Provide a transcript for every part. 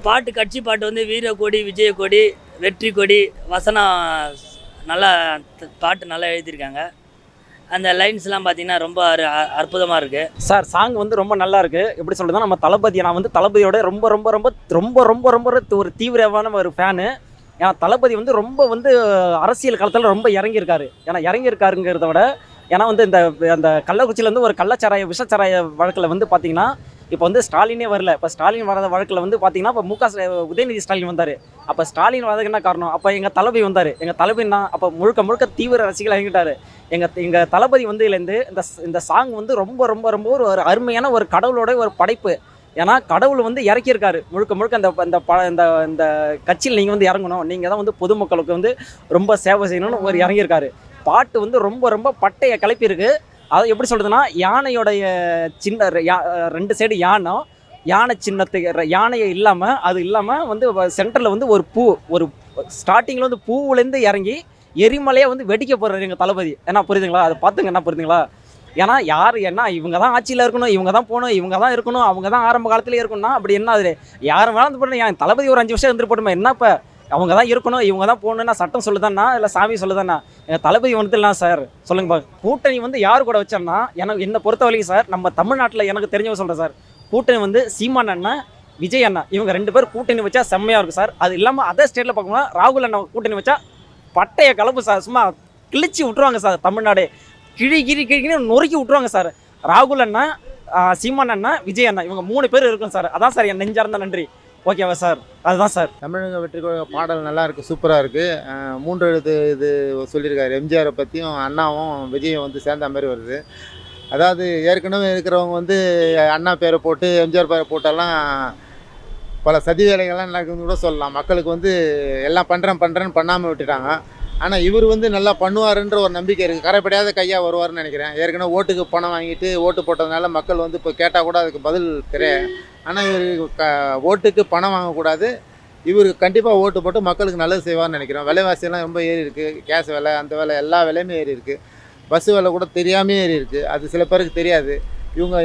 பாட்டு கட்சி பாட்டு வந்து வீரக்கொடி விஜயக்கொடி வெற்றி கொடி வசனம் நல்லா பாட்டு நல்லா எழுதியிருக்காங்க. அந்த லைன்ஸ்லாம் பார்த்தீங்கன்னா ரொம்ப அற்புதமாக இருக்குது சார். சாங் வந்து ரொம்ப நல்லா இருக்குது. எப்படி சொல்கிறதுனா நம்ம தளபதி, நான் வந்து தளபதியோட ரொம்ப ரொம்ப ரொம்ப ரொம்ப ரொம்ப ரொம்ப ஒரு தீவிரமான ஒரு ஃபேனு. ஏன்னா தளபதி வந்து ரொம்ப வந்து அரசியல் காலத்தில் ரொம்ப இறங்கியிருக்காரு. ஏன்னா இறங்கியிருக்காருங்கிறத விட, ஏன்னா வந்து இந்த அந்த கள்ளக்குறிச்சியிலேருந்து ஒரு கள்ளச்சாராய விஷச்சாராய வழக்கில் வந்து பார்த்தீங்கன்னா, இப்போ வந்து ஸ்டாலினே வரல. இப்போ ஸ்டாலின் வராத வழக்கில் வந்து பார்த்தீங்கன்னா, இப்போ உதயநிதி ஸ்டாலின் வந்தார். அப்போ ஸ்டாலின் வரதுக்கு என்ன காரணம்? அப்போ எங்கள் தளபதி வந்தார். எங்கள் தளபதினா அப்போ முழுக்க முழுக்க தீவிர ரசிகளாக இறங்கிட்டார். எங்கள் தளபதி வந்ததுலேருந்து இந்த சாங் வந்து ரொம்ப ரொம்ப ரொம்ப ஒரு அருமையான ஒரு கடவுளோட ஒரு படைப்பு. ஏன்னா கடவுள் வந்து இறக்கியிருக்காரு முழுக்க முழுக்க இந்த இந்த கட்சியில் நீங்கள் வந்து இறங்கணும், நீங்கள் தான் வந்து பொதுமக்களுக்கு வந்து ரொம்ப சேவை செய்யணும்னு ஒரு இறங்கியிருக்காரு. பாட்டு வந்து ரொம்ப ரொம்ப பட்டையை கிளப்பியிருக்கு. அதை எப்படி சொல்கிறதுனா, யானையோடைய சின்ன ரெண்டு சைடு யானை சின்னத்துக்கு யானையை இல்லாமல், அது இல்லாமல் வந்து சென்டரில் வந்து ஒரு ஸ்டார்டிங்கில் வந்து பூவுலேருந்து இறங்கி எரிமலையை வந்து வெடிக்க போகிறாரு எங்கள் தளபதி. என்ன புரியுதுங்களா? அதை பார்த்துங்க, என்ன புரியுதுங்களா? ஏன்னா யார் என்ன இவங்க தான் ஆட்சியில் இருக்கணும், இவங்க தான் போகணும், இவங்க தான் இருக்கணும், அவங்க தான் ஆரம்ப காலத்துலேயே இருக்கணும்னா அப்படி என்ன? அது யாரும் வேணாம் போடணும். என் தளபதி ஒரு 5 வருஷம் இருந்துட்டு போட்டுமா என்ன? இப்போ அவங்க தான் இருக்கணும், இவங்க தான் போகணுன்னா சட்டம் சொல்லுதாண்ணா இல்லை சாமி சொல்லுதாண்ணா? எங்கள் தளபதி வந்துடலாம் சார். சொல்லுங்கப்பா. கூட்டணி வந்து யார் கூட வச்சோம்னா, என்னை பொறுத்த வரைக்கும் சார், நம்ம தமிழ்நாட்டில் எனக்கு தெரிஞ்சவங்க சொல்கிறேன் சார், கூட்டணி வந்து சீமான் அண்ணா, விஜய் அண்ணா, இவங்க 2 பேர் கூட்டணி வச்சா செம்மையாக இருக்கும் சார். அது இல்லாமல் அதர் ஸ்டேட்டில் பார்க்கணும்னா ராகுல் அண்ணா கூட்டணி வச்சா பட்டையை கலப்பு சார். சும்மா கிழிச்சு விட்ருவாங்க சார். தமிழ்நாடு கிழின்னு நொறுக்கி விட்ருவாங்க சார். ராகுல் அண்ணா, சீமான் அண்ணா, விஜய் அண்ணா, இவங்க 3 பேர் இருக்கும் சார். அதான் சார் என் நெஞ்சார்ந்த நன்றி. ஓகேவா சார்? அதுதான் சார். தமிழக வெற்றி பாடல் நல்லா இருக்குது, சூப்பராக இருக்குது. 3 எழுத்து இது சொல்லியிருக்காரு. எம்ஜிஆரை பற்றியும் அண்ணாவும் விஜயும் வந்து சேர்ந்த மாதிரி வருது. அதாவது ஏற்கனவே இருக்கிறவங்க வந்து அண்ணா பேரை போட்டு எம்ஜிஆர் பேரை போட்டெல்லாம் பல சதி வேலைகள்லாம் நடக்குதுன்னு கூட சொல்லலாம். மக்களுக்கு வந்து எல்லாம் பண்ணுறேன்னு பண்ணாமல் விட்டுட்டாங்க. ஆனால் இவர் வந்து நல்லா பண்ணுவாருன்ற ஒரு நம்பிக்கை இருக்குது. கரைப்படையாத கையாக வருவார்னு நினைக்கிறேன். ஏற்கனவே ஓட்டுக்கு பணம் வாங்கிட்டு ஓட்டு போட்டதுனால மக்கள் வந்து இப்போ கேட்டால் கூட அதுக்கு பதில் தெரியும். ஆனால் இவர் ஓட்டுக்கு பணம் வாங்கக்கூடாது. இவர் கண்டிப்பாக ஓட்டு போட்டு மக்களுக்கு நல்லது செய்வார்னு நினைக்கிறோம். விலைவாசியெல்லாம் ரொம்ப ஏறி இருக்குது. கேஸ் விலை, அந்த விலை, எல்லா விலையுமே ஏறி இருக்குது. பஸ்ஸு விலை கூட தெரியாமே ஏறி இருக்குது. அது சில பேருக்கு தெரியாது. இவங்க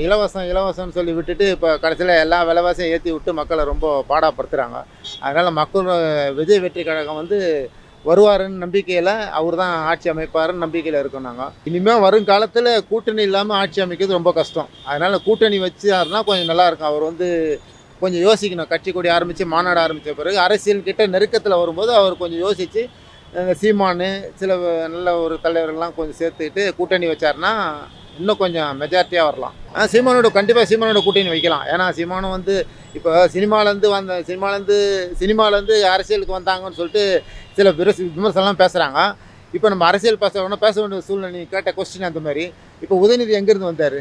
இலவசம்னு சொல்லி விட்டுட்டு இப்போ கடைசியில் எல்லா விலைவாசியும் ஏற்றி விட்டு மக்களை ரொம்ப பாடாப்படுத்துகிறாங்க. அதனால் மக்கள் விஜய் வெற்றி கழகம் வந்து வருவாருன்னு நம்பிக்கையில், அவர் தான் ஆட்சி அமைப்பாருன்னு நம்பிக்கையில் இருக்கோம் நாங்கள். இனிமேல் வருங்காலத்தில் கூட்டணி இல்லாமல் ஆட்சி அமைக்கிறது ரொம்ப கஷ்டம். அதனால் கூட்டணி வச்சாருன்னா கொஞ்சம் நல்லாயிருக்கும். அவர் வந்து கொஞ்சம் யோசிக்கணும். கட்சி கொடி ஆரம்பித்து மாநாடு ஆரம்பித்த பிறகு அரசியல்கிட்ட நெருக்கத்தில் வரும்போது அவர் கொஞ்சம் யோசித்து சீமானு சில நல்ல ஒரு தலைவர்கள்லாம் கொஞ்சம் சேர்த்துக்கிட்டு கூட்டணி வச்சாருன்னா இன்னும் கொஞ்சம் மெஜாரிட்டியாக வரலாம். கண்டிப்பாக சீமானோட கூட்டணி வைக்கலாம். ஏன்னா சீமானும் வந்து இப்போ சினிமாலேருந்து அரசியலுக்கு வந்தாங்கன்னு சொல்லிட்டு சில விமர்சனம்லாம் பேசுகிறாங்க. இப்போ நம்ம அரசியல் பேச வேண்டிய சூழ்நிலை கேட்ட கொஸ்டின் அந்த மாதிரி. இப்போ உதயநிதி எங்கேருந்து வந்தார்?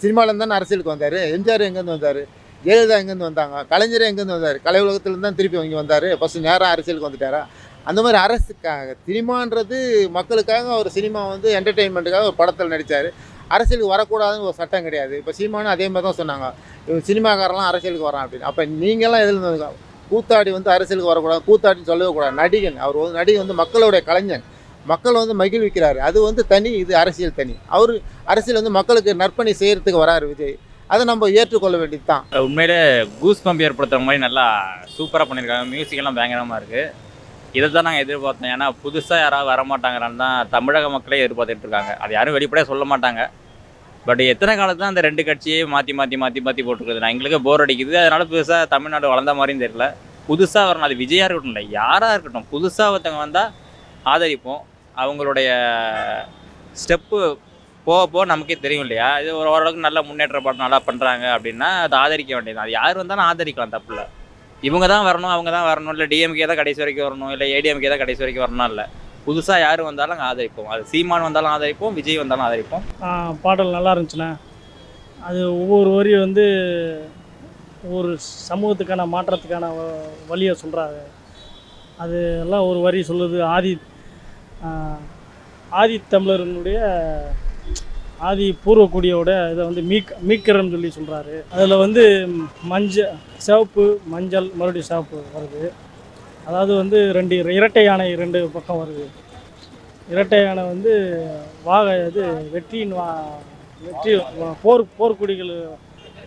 சினிமாலேருந்து தானே அரசியலுக்கு வந்தார். எம்ஜிஆர் எங்கேருந்து வந்தார்? ஜெயலலிதா எங்கேருந்து வந்தாங்க? கலைஞர் எங்கேருந்து வந்தார்? கலை உலகத்துலேருந்து தான் திருப்பி வாங்கி வந்தார். ஃபஸ்ட்டு நேராக அரசியலுக்கு வந்துட்டாரா? அந்த மாதிரி அரசுக்காக சினிமான்றது மக்களுக்காக ஒரு சினிமா வந்து என்டர்டெயின்மெண்ட்டுக்காக ஒரு படத்தில் நடித்தார். அரசியலுக்கு வரக்கூடாதுன்னு ஒரு சட்டம் கிடையாது. இப்போ சீமானும் அதே மாதிரி தான் சொன்னாங்க, சினிமாக்காரெல்லாம் அரசியலுக்கு வரான் அப்படின்னு. அப்போ நீங்கள்லாம் எதில் வந்து கூத்தாடி வந்து அரசியலுக்கு வரக்கூடாது, கூத்தாடின்னு சொல்லவே கூடாது. நடிகன் அவர் வந்து நடிகன் வந்து மக்களுடைய கலைஞன், மக்கள் வந்து மகிழ்விக்கிறாரு. அது வந்து தனி, இது அரசியல் தனி. அவர் அரசியல் வந்து மக்களுக்கு நற்பணி செய்கிறதுக்கு வராரு விஜய். அதை நம்ம ஏற்றுக்கொள்ள வேண்டியது தான். உண்மையிலே கூஸ் பம்ப் ஏற்படுத்துகிற மாதிரி நல்லா சூப்பராக பண்ணியிருக்காங்க. மியூசிக்கெல்லாம் பயங்கரமாக இருக்குது. இதை தான் நாங்கள் எதிர்பார்த்தோம். ஏன்னா புதுசாக யாராவது வரமாட்டாங்கன்னு தான் தமிழக மக்களே எதிர்பார்த்துட்டு இருக்காங்க. அது யாரும் வெளிப்படையாக சொல்ல மாட்டாங்க. பட் எத்தனை காலத்து தான் அந்த 2 கட்சியே மாற்றி போட்டுருக்குது. நான் எங்களுக்கு போர் அடிக்குது. அதனால் புதுசாக தமிழ்நாடு வளர்ந்த மாதிரியும் தெரியல. புதுசாக வரணும். அது விஜயாக இருக்கட்டும், இல்லை யாராக இருக்கட்டும், புதுசாக ஒருத்தவங்க வந்தால் ஆதரிப்போம். அவங்களுடைய ஸ்டெப்பு போக நமக்கே தெரியும் இல்லையா? இது ஓரளவுக்கு நல்ல முன்னேற்ற பாடம் நல்லா பண்ணுறாங்க அப்படின்னா அதை ஆதரிக்க வேண்டியது. அது யார் வந்தாலும் ஆதரிக்கலாம், தப்பு இல்லை. இவங்க தான் வரணும், அவங்க தான் வரணும், இல்லை டிஎம்கே தான் கடைசி வரைக்கும் வரணும், இல்லை ஏடிஎம்கே தான் கடைசி வரைக்கும் வரணும் இல்லை. புதுசாக யார் வந்தாலும் அங்கே ஆதரிப்போம். அது சீமான் வந்தாலும் ஆதரிப்போம், விஜய் வந்தாலும் ஆதரிப்போம். பாடல் நல்லா இருந்துச்சுண்ணே. அது ஒவ்வொரு வரியும் வந்து ஒரு சமூகத்துக்கான மாற்றத்துக்கான வழியை சொல்கிறாங்க. அது எல்லாம் ஒரு வரி சொல்லுது. ஆதி தமிழர்களுடைய ஆதி பூர்வக்குடியோட இதை வந்து மீட்கிறன்னு சொல்லி சொல்கிறாரு. அதில் வந்து சிவப்பு மஞ்சள் மறுபடியும் சிவப்பு வருது. அதாவது வந்து 2 இரட்டை யானை 2 பக்கம் வருது. இரட்டை யானை வந்து வெற்றி போர்க்குடிகள்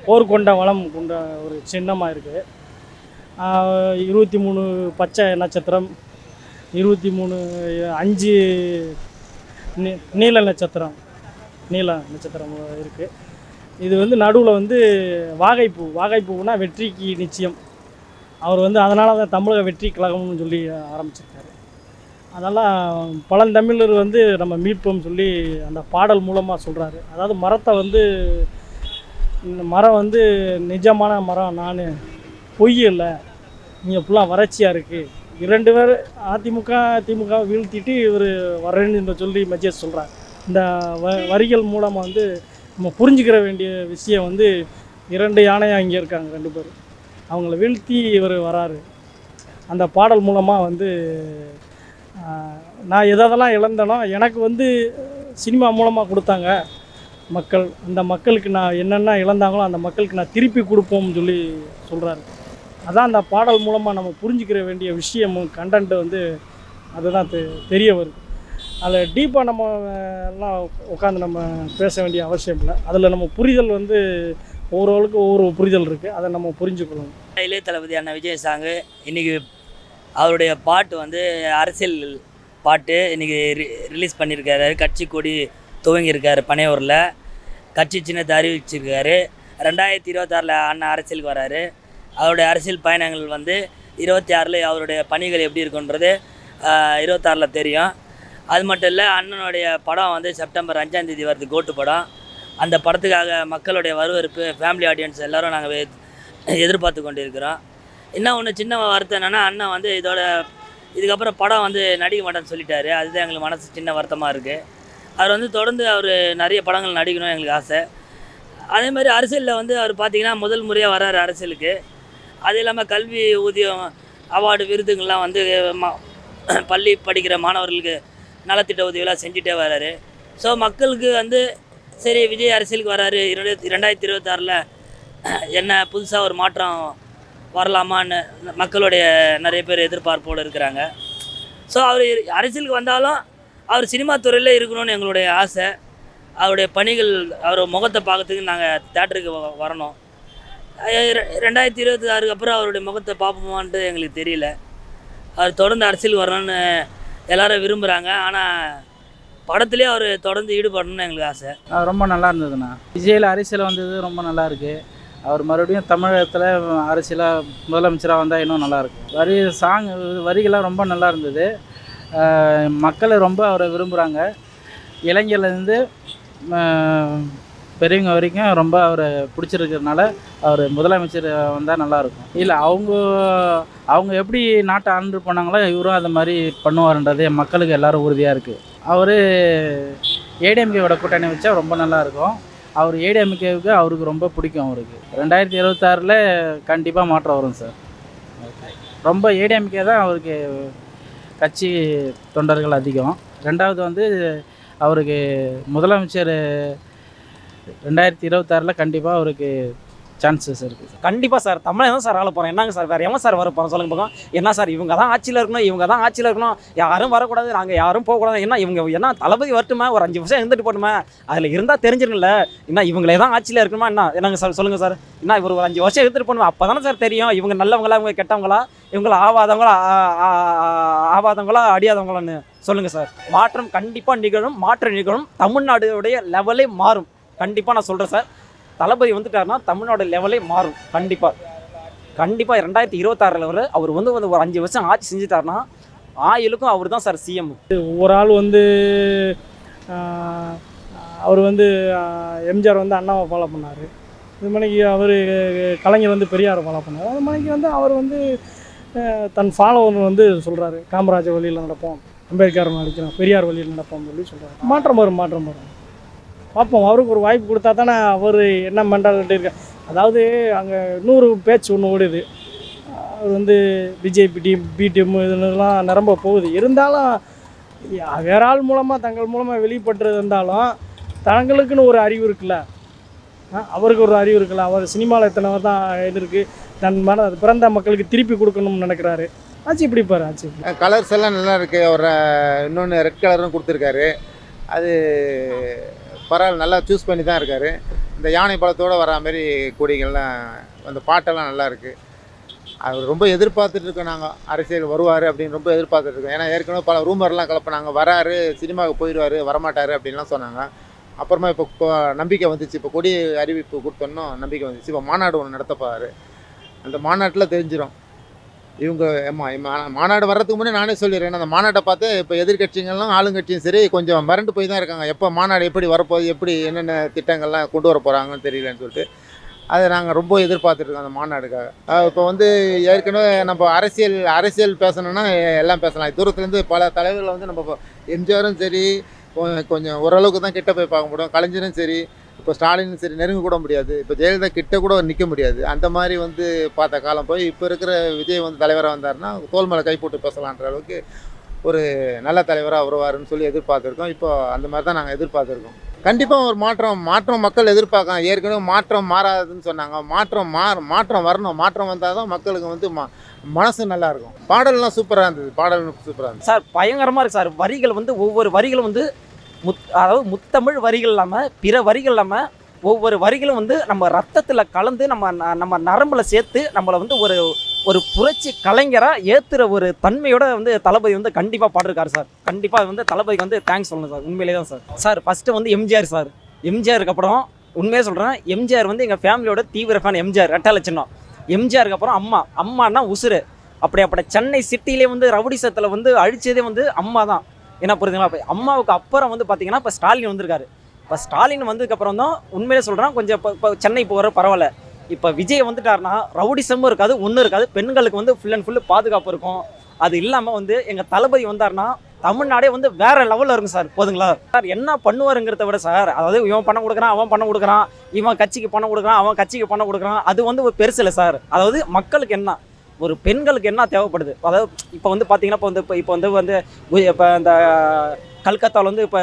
போர் கொண்ட வளம் கொண்ட ஒரு சின்னமாக இருக்குது. 23 பச்சை நட்சத்திரம், 23 5 நீல நட்சத்திரம் இருக்குது. இது வந்து நடுவில் வந்து வாகைப்பூனா வெற்றிக்கு நிச்சயம். அவர் வந்து அதனால தான் தமிழக வெற்றி கழகம்னு சொல்லி ஆரம்பிச்சிருக்காரு. அதெல்லாம் பழந்தமிழர் வந்து நம்ம மீட்போம் சொல்லி அந்த பாடல் மூலமாக சொல்கிறாரு. அதாவது மரத்தை வந்து, இந்த மரம் வந்து நிஜமான மரம், நான் பொய் இல்லை, இங்கே ஃபுல்லாக வறட்சியாக இருக்குது. 2 பேர் திமுக வீழ்த்திட்டு இவர் வரேன்னு சொல்லி மெசேஜ் சொல்கிறார். இந்த வரிகள் மூலமாக வந்து நம்ம புரிஞ்சுக்கிற வேண்டிய விஷயம் வந்து 2 யானையாக இங்கே இருக்காங்க, 2 பேர், அவங்கள வீழ்த்தி இவர் வராரு. அந்த பாடல் மூலமாக வந்து நான் எதெல்லாம் இழந்தனோ எனக்கு வந்து சினிமா மூலமாக கொடுத்தாங்க மக்கள், அந்த மக்களுக்கு நான் என்னென்ன இழந்தாங்களோ அந்த மக்களுக்கு நான் திருப்பி கொடுப்போம்னு சொல்லி சொல்கிறாரு. அதான் அந்த பாடல் மூலமாக நம்ம புரிஞ்சுக்கிற வேண்டிய விஷயமும் கண்டென்ட் வந்து அதுதான் தெரிய வருது. அதில் டீப்பாக நம்ம எல்லாம் உட்காந்து நம்ம பேச வேண்டிய அவசியம் இல்லை. அதில் நம்ம புரிதல் வந்து ஒவ்வொருவளுக்கும் ஒவ்வொரு புரிதல் இருக்குது, அதை நம்ம புரிஞ்சுக்கணும். இளைய தளபதி அண்ணா விஜய் சாங்கு இன்றைக்கி அவருடைய பாட்டு வந்து அரசியல் பாட்டு இன்றைக்கி ரிலீஸ் பண்ணியிருக்காரு. கட்சி கொடி துவங்கியிருக்காரு பனையூரில், கட்சி சின்னத்தை அறிவிச்சிருக்காரு. 2026 அண்ணா அரசியலுக்கு வராரு. அவருடைய அரசியல் பயணங்கள் வந்து 26 அவருடைய பணிகள் எப்படி இருக்குன்றது 26 தெரியும். அது மட்டும் இல்லை, அண்ணனுடைய படம் வந்து செப்டம்பர் 5 வருது, கோட்டு படம். அந்த படத்துக்காக மக்களுடைய வரவேற்பு, ஃபேமிலி ஆடியன்ஸ் எல்லோரும் நாங்கள் எதிர்பார்த்து கொண்டு இருக்கிறோம். இன்னும் ஒன்று சின்ன வருத்தம் என்னென்னா, அண்ணன் வந்து இதுக்கப்புறம் படம் வந்து நடிக்க மாட்டேன்னு சொல்லிட்டாரு. அதுதான் எங்களுக்கு மனசு சின்ன வருத்தமாக இருக்குது. அவர் வந்து தொடர்ந்து அவர் நிறைய படங்கள் நடிக்கணும் எங்களுக்கு ஆசை. அதே மாதிரி அரசியலில் வந்து அவர் பார்த்திங்கன்னா முதல் முறையாக வர்றாரு அரசியலுக்கு. அது இல்லாமல் கல்வி ஊதியம் அவார்டு விருதுங்கள்லாம் வந்து பள்ளி படிக்கிற மாணவர்களுக்கு நலத்திட்ட உதவியெல்லாம் செஞ்சுட்டே வர்றாரு. ஸோ மக்களுக்கு வந்து சரி விஜய் அரசியலுக்கு வர்றாரு, 2026 என்ன புதுசாக ஒரு மாற்றம் வரலாமான்னு மக்களுடைய நிறைய பேர் எதிர்பார்ப்போடு இருக்கிறாங்க. ஸோ அவர் அரசியலுக்கு வந்தாலும் அவர் சினிமா துறையில் இருக்கணும்னு எங்களுடைய ஆசை. அவருடைய பணிகள், அவர் முகத்தை பார்க்கறதுக்கு நாங்கள் தேட்டருக்கு வரணும். 2026 அப்புறம் அவருடைய முகத்தை பார்ப்போமான்ட்டு எங்களுக்கு தெரியல. அவர் தொடர்ந்து அரசியலுக்கு வரணும்னு எல்லோரும் விரும்புகிறாங்க. ஆனால் படத்துலேயே அவர் தொடர்ந்து ஈடுபடணும்னு எங்களுக்கு ஆசை. ரொம்ப நல்லா இருந்ததுண்ணா. விஜயில் அரசியல் வந்தது ரொம்ப நல்லா இருக்குது. அவர் மறுபடியும் தமிழகத்தில் அரசியலாக முதலமைச்சராக வந்தால் இன்னும் நல்லாயிருக்கும். வரிகள்லாம் ரொம்ப நல்லா இருந்தது. மக்கள் ரொம்ப அவரை விரும்புகிறாங்க. இளைஞர்லேருந்து பெரியவங்க வரைக்கும் ரொம்ப அவரை பிடிச்சிருக்கிறதுனால அவர் முதலமைச்சர் வந்தால் நல்லாயிருக்கும். இல்லை அவங்க எப்படி நாட்டை ஆண்டு போனாங்களோ இவரும் அது மாதிரி பண்ணுவார்ன்றது மக்களுக்கு எல்லோரும் உறுதியாக இருக்குது. அவர் ஏடிஎம்கேவோட கூட்டணி வச்சா ரொம்ப நல்லாயிருக்கும். அவர் ஏடிஎம்கேவுக்கு அவருக்கு ரொம்ப பிடிக்கும். அவருக்கு 2026 கண்டிப்பாக மாற்றம் வரும் சார். ரொம்ப ஏடிஎம்கே தான் அவருக்கு கட்சி தொண்டர்கள் அதிகம். 2வது வந்து அவருக்கு முதலமைச்சர் 2026 கண்டிப்பாக அவருக்கு சான்சஸ் இருக்குது சார். கண்டிப்பாக சார், தமிழை தான் சார் ஆள போகிறோம். என்னங்க சார், வேறு எவன் சார் வர போகிறோம் சொல்லுங்க பார்க்கலாம். என்ன சார், இவங்க தான் ஆட்சியில் இருக்கணும், யாரும் வரக்கூடாது, நாங்கள் யாரும் போகக்கூடாது. என்ன தளபதி வரட்டுமா, ஒரு 5 வருஷம் இருந்துட்டு போட்டுமா, அதில் இருந்தால் தெரிஞ்சிருங்கள. என்ன இவங்களே தான் ஆட்சியில் இருக்கணுமா என்னங்க சார் சொல்லுங்கள் சார். என்ன இவர் ஒரு 5 வருஷம் இருந்துட்டு போகணுமா, அப்போ தானே சார் தெரியும் இவங்க நல்லவங்களா, இவங்க கெட்டவங்களா, இவங்கள ஆவாதவங்களா அடியாதவங்களான்னு சொல்லுங்கள் சார். மாற்றம் கண்டிப்பாக நிகழும். தமிழ்நாடுடைய லெவலே மாறும். கண்டிப்பாக நான் சொல்கிறேன் சார். தளபதி வந்துட்டாருன்னா தமிழ்நாடு லெவலே மாறும். கண்டிப்பாக 2026 அவர் வந்து ஒரு 5 வருஷம் ஆட்சி செஞ்சுட்டாருன்னா ஆயிலுக்கும் அவர் தான் சார் சிஎம். ஒவ்வொரு ஆள் வந்து அவர் வந்து எம்ஜிஆர் வந்து அண்ணாவை ஃபாலோ பண்ணார். இது மணிக்கு அவர் கலைஞர் வந்து பெரியாரை ஃபாலோ பண்ணார். அது மணிக்கு வந்து அவர் வந்து தன் ஃபாலோவர் வந்து சொல்கிறாரு, காமராஜர் வழியில் நடப்போம், அம்பேத்கர் நடிக்கிறோம், பெரியார் வழியில் நடப்போம்னு சொல்லி சொல்கிறாரு. மாற்றம் வரும். பார்ப்போம். அவருக்கு ஒரு வாய்ப்பு கொடுத்தா தானே அவர் என்ன மென்டாலிட்டி இருக்கு. அதாவது அங்கே இன்னொரு பேச்சு ஒன்று ஓடுது, அவர் வந்து பிஜேபி டீம் பி டீம் இதெல்லாம் நிரம்ப போகுது. இருந்தாலும் வேற ஆள் மூலமாக தங்கள் மூலமாக வெளிப்பட்டு இருந்தாலும் தங்களுக்குன்னு ஒரு அறிவு இருக்குல்ல, அவருக்கு ஒரு அறிவு இருக்குல்ல. அவர் சினிமாவில் எத்தனை தான் இருக்குது, தன் பிறந்த மக்களுக்கு திருப்பி கொடுக்கணும்னு நினைக்கிறாரு. ஆச்சு இப்படி பாரு, ஆச்சு கலர்ஸ் எல்லாம் நல்லா இருக்குது. அவர் இன்னொன்று ரெட் கலரும் கொடுத்துருக்காரு. அது பரவாயில்ல, நல்லா சூஸ் பண்ணி தான் இருக்கார். இந்த யானை பழத்தோடு வரா மாதிரி கொடிகள்லாம், அந்த பாட்டெல்லாம் நல்லா இருக்குது. அவர் ரொம்ப எதிர்பார்த்துட்டு இருக்கோம் நாங்கள், அரசியல் வருவார் அப்படின்னு ரொம்ப எதிர்பார்த்துட்டு இருக்கோம். ஏன்னா ஏற்கனவே பல ரூமர்லாம் கலப்பினாங்க, வராரு சினிமாவுக்கு போயிடுவார் வரமாட்டார் அப்படின்லாம் சொன்னாங்க. அப்புறமா இப்போ நம்பிக்கை வந்துச்சு. இப்போ கொடி அறிவிப்பு கொடுத்தோன்னோ நம்பிக்கை வந்துச்சு. இப்போ மாநாடு ஒன்று நடத்தப்பாரு. அந்த மாநாட்டில் தெரிஞ்சிடும் இவங்க மாநாடு வர்றதுக்கு முன்னே நானே சொல்லிடுறேன். அந்த மாநாட்டை பார்த்து இப்போ எதிர்கட்சிகள்லாம் ஆளுங்கட்சியும் சரி கொஞ்சம் மறண்டு போய் தான் இருக்காங்க. எப்போ மாநாடு எப்படி வரப்போகுது, எப்படி என்னென்ன திட்டங்கள்லாம் கொண்டு வர போகிறாங்கன்னு தெரியலன்னு சொல்லிட்டு அதை நாங்கள் ரொம்ப எதிர்பார்த்துட்ருக்கோம் அந்த மாநாடுக்காக. இப்போ வந்து ஏற்கனவே நம்ம அரசியல் பேசணுன்னா எல்லாம் பேசலாம். தூரத்துலேருந்து பல தலைவர்களை வந்து நம்ம எம்ஜிஆரும் சரி கொஞ்சம் ஓரளவுக்கு தான் கிட்ட போய் பார்க்க முடியும். கலைஞரும் சரி, இப்போ ஸ்டாலினும் சரி நெருங்க கூட முடியாது. இப்போ ஜெயலலிதா கிட்ட கூட நிற்க முடியாது. அந்த மாதிரி வந்து பார்த்த காலம் போய் இப்போ இருக்கிற விஜய் வந்து தலைவராக வந்தாருன்னா தோல் மேலே கை போட்டு பேசலான்ற அளவுக்கு ஒரு நல்ல தலைவராக வருவாருன்னு சொல்லி எதிர்பார்த்துருக்கோம். இப்போ அந்த மாதிரி தான் நாங்கள் எதிர்பார்த்துருக்கோம். கண்டிப்பாக ஒரு மாற்றம் மக்கள் எதிர்பார்க்கலாம். ஏற்கனவே மாற்றம் மாறாதுன்னு சொன்னாங்க. மாற்றம் வரணும். மாற்றம் வந்தால் தான் மக்களுக்கு வந்து மனசு நல்லாயிருக்கும். பாடல்லாம் சூப்பராக இருந்தது. சார் பயங்கரமாக இருக்குது சார். வரிகள் வந்து ஒவ்வொரு வரிகளும் வந்து அதாவது முத்தமிழ் வரிகள் இல்லாமல் பிற வரிகள் இல்லாமல் ஒவ்வொரு வரிகளும் வந்து நம்ம ரத்தத்தில் கலந்து நம்ம நரம்பில் சேர்த்து நம்மளை வந்து ஒரு புரட்சி கலைஞராக ஏற்றுற ஒரு தன்மையோட வந்து தளபதி வந்து கண்டிப்பாக பாடிருக்காரு சார். கண்டிப்பாக வந்து தளபதிக்கு வந்து தேங்க்ஸ் சொல்லணும் சார். உண்மையிலே தான் சார் ஃபஸ்ட்டு வந்து எம்ஜிஆர் சார். எம்ஜிஆருக்கு அப்புறம் உண்மையாக சொல்கிறேன், எம்ஜிஆர் வந்து எங்கள் ஃபேமிலியோட தீவிர ஃபேன். எம்ஜிஆர் ரெட்டை சின்னம். எம்ஜிஆருக்கு அப்புறம் அம்மானா உசுறு. அப்படி சென்னை சிட்டிலே வந்து ரவுடிசத்தில் வந்து அழிச்சதே வந்து அம்மா தான். என்ன புரியுதுங்களா? இப்போ அம்மாவுக்கு அப்புறம் வந்து பார்த்தீங்கன்னா இப்போ ஸ்டாலின் வந்திருக்காரு. இப்போ ஸ்டாலின் வந்ததுக்கப்புறம் தான் உண்மையிலே சொல்கிறேன் கொஞ்சம் இப்போ சென்னை போகிற பரவாயில்ல. இப்போ விஜய் வந்துட்டாருன்னா ரவுடிசமும் இருக்காது, ஒன்றும் இருக்காது. பெண்களுக்கு வந்து ஃபுல் அண்ட் ஃபுல்லு பாதுகாப்பு இருக்கும். அது இல்லாமல் வந்து எங்கள் தளபதி வந்தார்னா தமிழ்நாடே வந்து வேறு லெவலில் இருக்கும் சார். போதுங்களா சார்? என்ன பண்ணுவாருங்கிறத விட சார், அதாவது இவன் பணம் கொடுக்குறான், அவன் பணம் கொடுக்குறான், இவன் கட்சிக்கு பணம் கொடுக்குறான், அவன் கட்சிக்கு பணம் கொடுக்குறான், அது வந்து ஒரு பெருசு இல்லை சார். அதாவது மக்களுக்கு என்ன, ஒரு பெண்களுக்கு என்ன தேவைப்படுது. அதாவது இப்போ வந்து பார்த்தீங்கன்னா இப்போ இந்த கல்கத்தாவில் வந்து இப்போ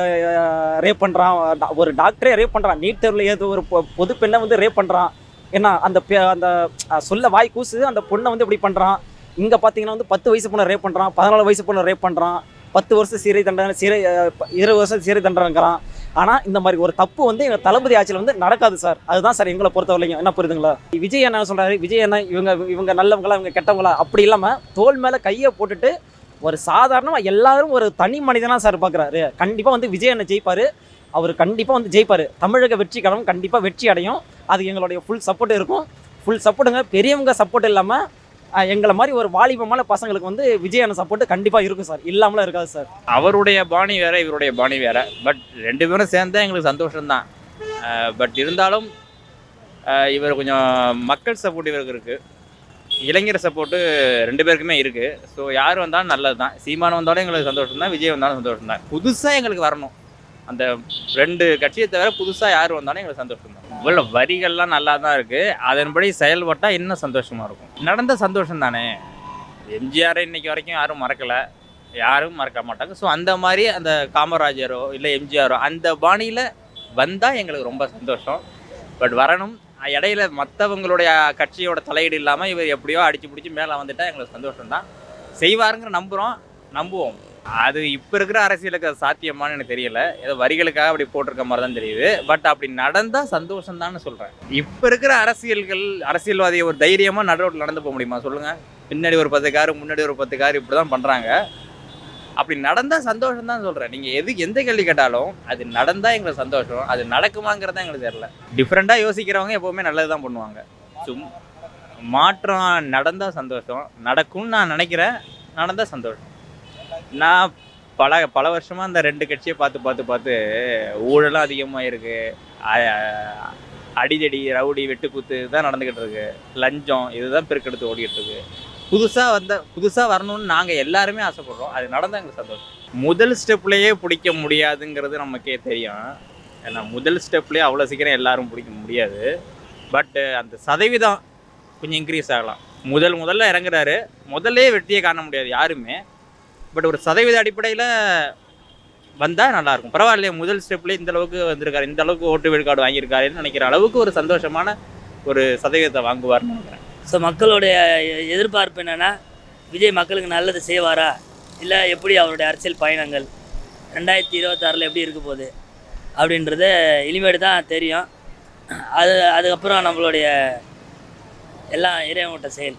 ரேப் பண்ணுறான், ஒரு டாக்டரே ரேப் பண்ணுறான். நீட் தேர்வில் ஏதோ ஒரு பொது பெண்ணை வந்து ரேப் பண்ணுறான். ஏன்னா அந்த சொல்ல வாய் கூசுது, அந்த பொண்ணை வந்து இப்படி பண்ணுறான். இங்கே பார்த்தீங்கன்னா வந்து 10 வயசு பொண்ணை ரேப் பண்ணுறான், 14 வயசு பொண்ணை ரேப் பண்ணுறான், 10 வருஷம் சிறை தண்டனை 20 வருஷம் சிறை தண்டனைங்கிறான். ஆனால் இந்த மாதிரி ஒரு தப்பு வந்து எங்கள் தளபதி ஆட்சியில் வந்து நடக்காது சார். அதுதான் சார் எங்களை பொறுத்தவரைக்கும். என்ன புரியுதுங்களா? விஜய் என்ன சொல்கிறாரு, விஜய் என்ன இவங்க நல்லவங்களா இவங்க கெட்டவங்களா அப்படி இல்லாமல் தோல் மேலே கையை போட்டுட்டு ஒரு சாதாரணமாக எல்லாரும் ஒரு தனி மனிதனாக சார் பார்க்குறாரு. கண்டிப்பாக வந்து விஜய் என்ன ஜெயிப்பார். அவர் கண்டிப்பாக வந்து ஜெயிப்பார். தமிழக வெற்றி கழகம் கண்டிப்பாக வெற்றி அடையும். அது எங்களுடைய ஃபுல் சப்போர்ட் இருக்கும். ஃபுல் சப்போர்ட்டுங்க. பெரியவங்க சப்போர்ட் இல்லாமல் எங்களை மாதிரி ஒரு வாலிபமான பசங்களுக்கு வந்து விஜயான சப்போர்ட் கண்டிப்பாக இருக்கும் சார். இல்லாமலாம் இருக்காது சார். அவருடைய பாணி வேறு, இவருடைய பாணி வேறு. பட் 2 பேரும் சேர்ந்தா எங்களுக்கு சந்தோஷம்தான். பட் இருந்தாலும் இவர் கொஞ்சம் மக்கள் சப்போர்ட் இவருக்கு இருக்குது, இளைஞர் சப்போர்ட்டு 2 பேருக்குமே இருக்குது. ஸோ யார் வந்தாலும் நல்லது தான். சீமானம் வந்தாலும் எங்களுக்கு சந்தோஷம் தான், விஜய் வந்தாலும் சந்தோஷம் தான். புதுசாக எங்களுக்கு வரணும். அந்த 2 கட்சியை தவிர புதுசாக யார் வந்தாலும் எங்களுக்கு சந்தோஷம் தான். இவ்வளோ வரிகள்லாம் நல்லா தான் இருக்குது. அதன்படி செயல்பட்டால் இன்னும் சந்தோஷமாக இருக்கும். நடந்த சந்தோஷம் தானே. எம்ஜிஆரை இன்னைக்கு வரைக்கும் யாரும் மறக்கலை, யாரும் மறக்க மாட்டாங்க. ஸோ அந்த மாதிரி அந்த காமராஜரோ இல்லை எம்ஜிஆரோ அந்த பாணியில் வந்தால் எங்களுக்கு ரொம்ப சந்தோஷம். பட் வரணும். இடையில மற்றவங்களுடைய கட்சியோட தலையீடு இல்லாமல் இவர் எப்படியோ அடித்து பிடிச்சி மேலே வந்துட்டால் எங்களுக்கு சந்தோஷம்தான். செய்வாருங்கிற நம்புவோம். அது இப்போ இருக்கிற அரசியலுக்கு அது சாத்தியமானு எனக்கு தெரியல. ஏதோ வரிகளுக்காக அப்படி போட்டிருக்க மாதிரி தான் தெரியுது. பட் அப்படி நடந்தால் சந்தோஷம் தான் சொல்கிறேன். இப்போ இருக்கிற அரசியல்வாதியை ஒரு தைரியமாக நடுரோட்டில் நடந்து போக முடியுமா சொல்லுங்கள்? பின்னாடி ஒரு 10 காரு, முன்னாடி ஒரு 10 காரு, இப்படி தான் பண்ணுறாங்க. அப்படி நடந்தால் சந்தோஷம் தான் சொல்கிறேன். நீங்கள் எந்த கேள்வி கேட்டாலும் அது நடந்தால் எங்களுக்கு சந்தோஷம். அது நடக்குமாங்கிறது தான் எங்களுக்கு தெரியல. டிஃப்ரெண்ட்டாக யோசிக்கிறவங்க எப்போவுமே நல்லது தான் பண்ணுவாங்க. மாற்றம் நடந்தால் சந்தோஷம், நடக்கும்னு நான் நினைக்கிறேன். நடந்தால் சந்தோஷம். நான் பல வருஷமாக அந்த 2 கட்சியை பார்த்து ஊழலும் அதிகமாக இருக்குது. அடிதடி, ரவுடி, வெட்டுக்குத்து தான் நடந்துக்கிட்டு இருக்கு. லஞ்சம் இதுதான் பெருக்கெடுத்து ஓடிக்கிட்டு இருக்கு. புதுசாக வரணும்னு நாங்கள் எல்லாருமே ஆசைப்படுறோம். அது நடந்தால் எங்களுக்கு சந்தோஷம். முதல் ஸ்டெப்லேயே பிடிக்க முடியாதுங்கிறது நமக்கே தெரியும். ஏன்னா முதல் ஸ்டெப்லேயே அவ்வளோ சீக்கிரம் எல்லாரும் பிடிக்க முடியாது. பட் அந்த சதவீதம் கொஞ்சம் இன்க்ரீஸ் ஆகலாம். முதல்ல இறங்குறாரு, முதல்லே வெற்றியை காண முடியாது யாருமே. பட் ஒரு சதவீத அடிப்படையில் வந்தால் நல்லாயிருக்கும். பரவாயில்லையே, முதல் ஸ்டெப்லேயே இந்த அளவுக்கு வந்திருக்காரு, இந்த அளவுக்கு ஓட்டு விழுக்காடு வாங்கியிருக்காருன்னு நினைக்கிற அளவுக்கு ஒரு சந்தோஷமான ஒரு சதவீதத்தை வாங்குவார்னு நினைக்கிறேன். ஸோ மக்களுடைய எதிர்பார்ப்பு என்னென்னா, விஜய் மக்களுக்கு நல்லது செய்வாரா, இல்லை எப்படி அவருடைய அரசியல் பயணங்கள் 2026 எப்படி இருக்க போகுது, அப்படின்றது இனிமேட்டு தான் தெரியும். அதுக்கப்புறம் நம்மளுடைய எல்லாம் இறைவன்கிட்ட செயல்.